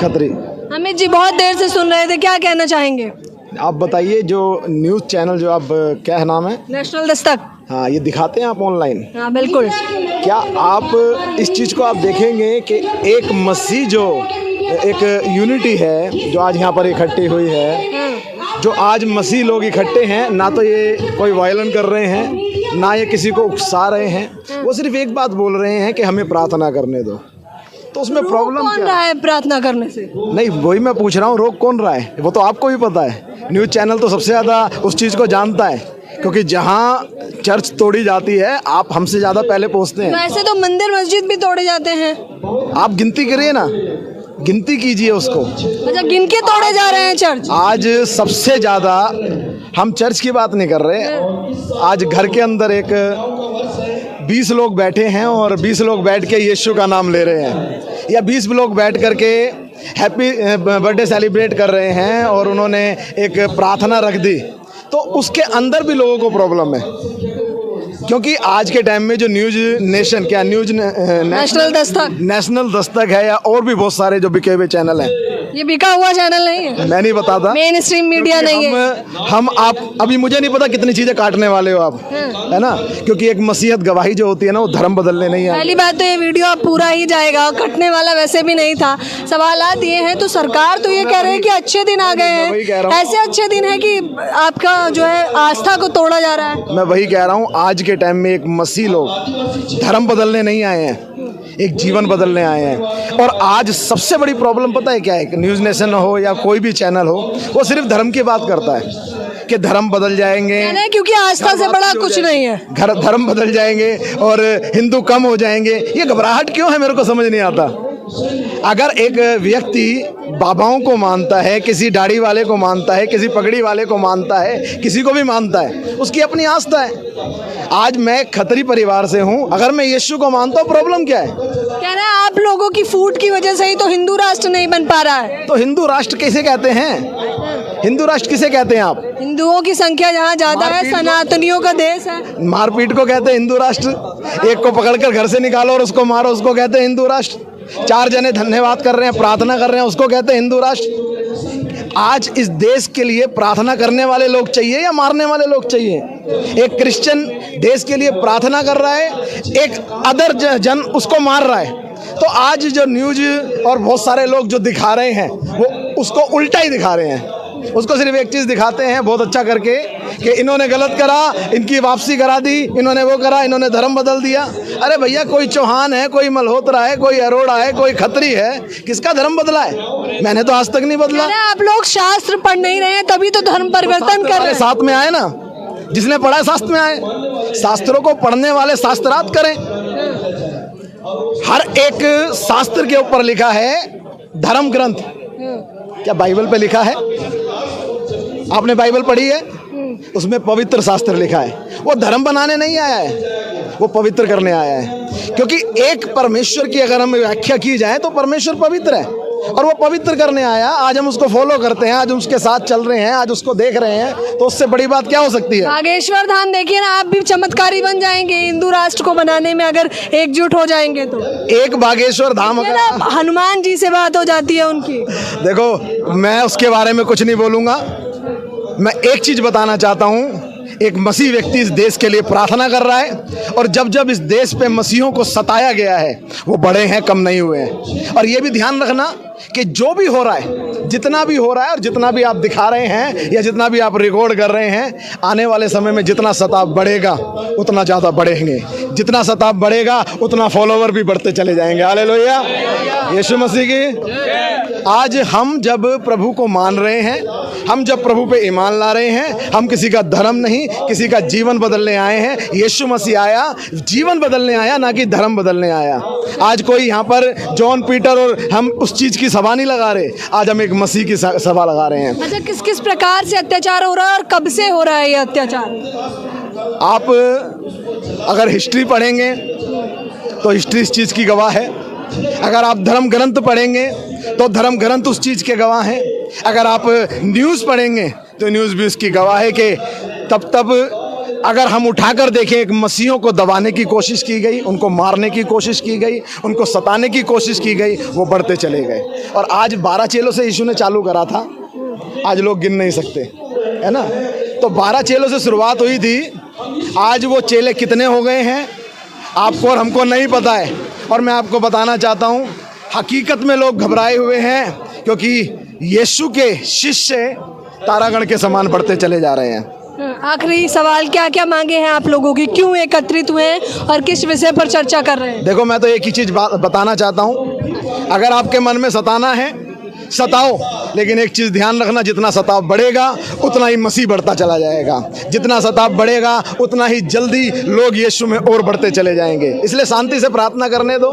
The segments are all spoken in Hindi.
खत्री। अमित जी बहुत देर से सुन रहे थे, क्या कहना चाहेंगे? आप बताइए, जो न्यूज़ चैनल जो आप क्या है नाम है? नेशनल दस्तक। हाँ, ये दिखाते हैं आप ऑनलाइन? हाँ बिल्कुल। क्या आप इस चीज़ को आप देखेंगे कि एक मसीह जो एक यूनिटी है जो आज यहाँ पर इकट्ठी हुई है, जो आज मसीह लोग इकट्ठे हैं, ना तो ये कोई वायलन कर रहे हैं, ना ये किसी को उकसा रहे हैं, वो सिर्फ एक बात बोल रहे हैं कि हमें प्रार्थना करने दो। तो उसमें प्रॉब्लम कौन क्या रहा है प्रार्थना करने से? नहीं, वही मैं पूछ रहा हूँ, रोक कौन रहा है? वो तो आपको भी पता है। न्यूज़ चैनल तो सबसे ज़्यादा उस चीज़ को जानता है, क्योंकि जहाँ चर्च तोड़ी जाती है आप हमसे ज़्यादा पहले पहुँचते हैं। वैसे तो मंदिर मस्जिद भी तोड़े जाते हैं। आप गिनती करिए ना, गिनती कीजिए उसको। अच्छा, गिन के तोड़े जा रहे हैं चर्च? आज सबसे ज़्यादा, हम चर्च की बात नहीं कर रहे, आज घर के अंदर एक 20 लोग बैठे हैं और 20 लोग बैठ के यीशु का नाम ले रहे हैं, या 20 लोग बैठ करके हैप्पी बर्थडे सेलिब्रेट कर रहे हैं और उन्होंने एक प्रार्थना रख दी, तो उसके अंदर भी लोगों को प्रॉब्लम है। क्योंकि आज के टाइम में जो न्यूज़ नेशन, क्या न्यूज़ नेशनल दस्तक है, या और भी बहुत सारे जो बिके हुए चैनल हैं, ये बिका हुआ चैनल नहीं है, मैं नहीं बताता, मेन स्ट्रीम मीडिया नहीं है। हम आप अभी मुझे नहीं पता कितनी चीजें काटने वाले हो आप, है ना? क्योंकि एक मसीहत गवाही जो होती है ना, वो धर्म बदलने नहीं आती। पहली बात तो ये वीडियो अब पूरा ही जाएगा, कटने वाला वैसे भी नहीं था। सवालात ये हैं, तो सरकार तो ये कह रही है कि अच्छे दिन आ गए हैं, ऐसे अच्छे दिन है कि आपका जो है आस्था को तोड़ा जा रहा है। मैं वही कह रहा हूँ, आज के टाइम में एक मसीह लोग धर्म बदलने नहीं आए हैं, एक जीवन बदलने आए हैं। और आज सबसे बड़ी प्रॉब्लम पता है क्या है? न्यूज़ नेशन हो या कोई भी चैनल हो, वो सिर्फ धर्म की बात करता है कि धर्म बदल जाएंगे, क्योंकि आस्था से बड़ा कुछ नहीं है। धर्म बदल जाएंगे और हिंदू कम हो जाएंगे। ये घबराहट क्यों है, मेरे को समझ नहीं आता। अगर एक व्यक्ति बाबाओं को मानता है, किसी दाढ़ी वाले को मानता है, किसी पगड़ी वाले को मानता है, किसी को भी मानता है, उसकी अपनी आस्था है। आज मैं खत्री परिवार से हूँ, अगर मैं यीशु को मानता हूँ, प्रॉब्लम क्या है? कह रहे हैं आप लोगों की फूट की वजह से ही तो हिंदू राष्ट्र नहीं बन पा रहा है। तो हिंदू राष्ट्र किसे कहते हैं? हिंदू राष्ट्र किसे कहते हैं आप? हिंदुओं की संख्या जहाँ ज्यादा है, सनातनियों का देश है। मारपीट को कहते हैं हिंदू राष्ट्र। एक को पकड़कर घर से निकालो और उसको मारो, उसको कहते हैं हिंदू राष्ट्र। 4 जने धन्यवाद कर रहे हैं, प्रार्थना कर रहे हैं, उसको कहते हैं हिंदू राष्ट्र। आज इस देश के लिए प्रार्थना करने वाले लोग चाहिए या मारने वाले लोग चाहिए? एक क्रिश्चियन देश के लिए प्रार्थना कर रहा है, एक अदर जन उसको मार रहा है। तो आज जो न्यूज़ और बहुत सारे लोग जो दिखा रहे हैं, वो उसको उल्टा ही दिखा रहे हैं। उसको सिर्फ एक चीज़ दिखाते हैं बहुत अच्छा करके कि इन्होंने गलत करा, इनकी वापसी करा दी, इन्होंने वो करा, इन्होंने धर्म बदल दिया। अरे भैया, कोई चौहान है, कोई मल्होत्रा है, कोई अरोड़ा है, कोई खत्री है, किसका धर्म बदला है? मैंने तो आज तक नहीं बदला। आप लोग शास्त्र पढ़ नहीं रहे हैं, तभी तो धर्म परिवर्तन कर रहे हैं। साथ में आए ना, जिसने पढ़ा है शास्त्र में आए। शास्त्रों को पढ़ने वाले शास्त्रार्थ करें। हर एक शास्त्र के ऊपर लिखा है धर्म ग्रंथ। क्या बाइबल पे लिखा है? आपने बाइबल पढ़ी है? उसमें पवित्र शास्त्र लिखा है। वो धर्म बनाने नहीं आया है, वो पवित्र करने आया है। क्योंकि एक परमेश्वर की अगर हम व्याख्या की जाए तो परमेश्वर पवित्र है और वो पवित्र करने आया। आज हम उसको फॉलो करते हैं, आज उसके साथ चल रहे हैं, आज उसको देख रहे हैं, तो उससे बड़ी बात क्या हो सकती है? बागेश्वर धाम देखिए ना, आप भी चमत्कारी बन जाएंगे हिंदू राष्ट्र को बनाने में, अगर एकजुट हो जाएंगे तो। एक बागेश्वर धाम, अगर हनुमान जी से बात हो जाती है उनकी। देखो, मैं उसके बारे में कुछ नहीं बोलूँगा। मैं एक चीज़ बताना चाहता हूँ, एक मसीह व्यक्ति इस देश के लिए प्रार्थना कर रहा है, और जब जब इस देश पे मसीहों को सताया गया है, वो बड़े हैं, कम नहीं हुए हैं। और ये भी ध्यान रखना कि जो भी हो रहा है, जितना भी हो रहा है, और जितना भी आप दिखा रहे हैं या जितना भी आप रिकॉर्ड कर रहे हैं, आने वाले समय में जितना सताव बढ़ेगा उतना ज़्यादा बढ़ेंगे। जितना सताव बढ़ेगा उतना फॉलोवर भी बढ़ते चले जाएंगे। हालेलुया, यीशु मसीह की। आज हम जब प्रभु को मान रहे हैं, हम जब प्रभु पे ईमान ला रहे हैं, हम किसी का धर्म नहीं, किसी का जीवन बदलने आए हैं। यीशु मसीह आया जीवन बदलने आया, ना कि धर्म बदलने आया। आज कोई यहाँ पर जॉन पीटर और हम उस चीज़ की सभा नहीं लगा रहे, आज हम एक मसीह की सभा लगा रहे हैं। अच्छा, किस किस प्रकार से अत्याचार हो रहा है और कब से हो रहा है ये अत्याचार? आप अगर हिस्ट्री पढ़ेंगे तो हिस्ट्री इस चीज़ की गवाह है। अगर आप धर्म ग्रंथ पढ़ेंगे तो धर्म ग्रंथ उस चीज़ के गवाह हैं। अगर आप न्यूज़ पढ़ेंगे तो न्यूज़ भी उसकी गवाह है कि तब अगर हम उठाकर देखें, एक मसीहों को दबाने की कोशिश की गई, उनको मारने की कोशिश की गई, उनको सताने की कोशिश की गई, वो बढ़ते चले गए। और आज 12 चेलों से यीशु ने चालू करा था, आज लोग गिन नहीं सकते, है ना। तो 12 चेलों से शुरुआत हुई थी, आज वो चेले कितने हो गए हैं आपको और हमको नहीं पता है। और मैं आपको बताना चाहता हूँ, हकीकत में लोग घबराए हुए हैं, क्योंकि यीशु के शिष्य तारागण के समान बढ़ते चले जा रहे हैं। आखिरी सवाल, क्या क्या मांगे हैं आप लोगों की, क्यों एकत्रित हुए हैं और किस विषय पर चर्चा कर रहे हैं? देखो, मैं तो एक ही चीज़ बताना चाहता हूँ, अगर आपके मन में सताना है सताओ, लेकिन एक चीज़ ध्यान रखना, जितना सताव बढ़ेगा उतना ही मसीह बढ़ता चला जाएगा, जितना सताव बढ़ेगा उतना ही जल्दी लोग यीशु में और बढ़ते चले जाएंगे। इसलिए शांति से प्रार्थना करने दो।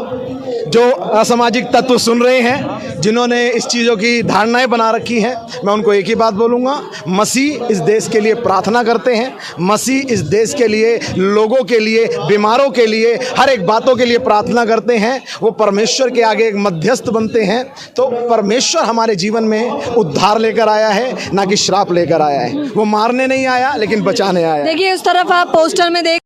जो असामाजिक तत्व सुन रहे हैं, जिन्होंने इस चीज़ों की धारणाएं बना रखी हैं, मैं उनको एक ही बात बोलूँगा, मसीह इस देश के लिए प्रार्थना करते हैं, मसीह इस देश के लिए, लोगों के लिए, बीमारों के लिए, हर एक बातों के लिए प्रार्थना करते हैं। वो परमेश्वर के आगे एक मध्यस्थ बनते हैं। तो परमेश्वर हमारे जीवन में उद्धार लेकर आया है, ना कि श्राप लेकर आया है। वो मारने नहीं आया, लेकिन बचाने आया है। देखिए, उस तरफ आप पोस्टर में देख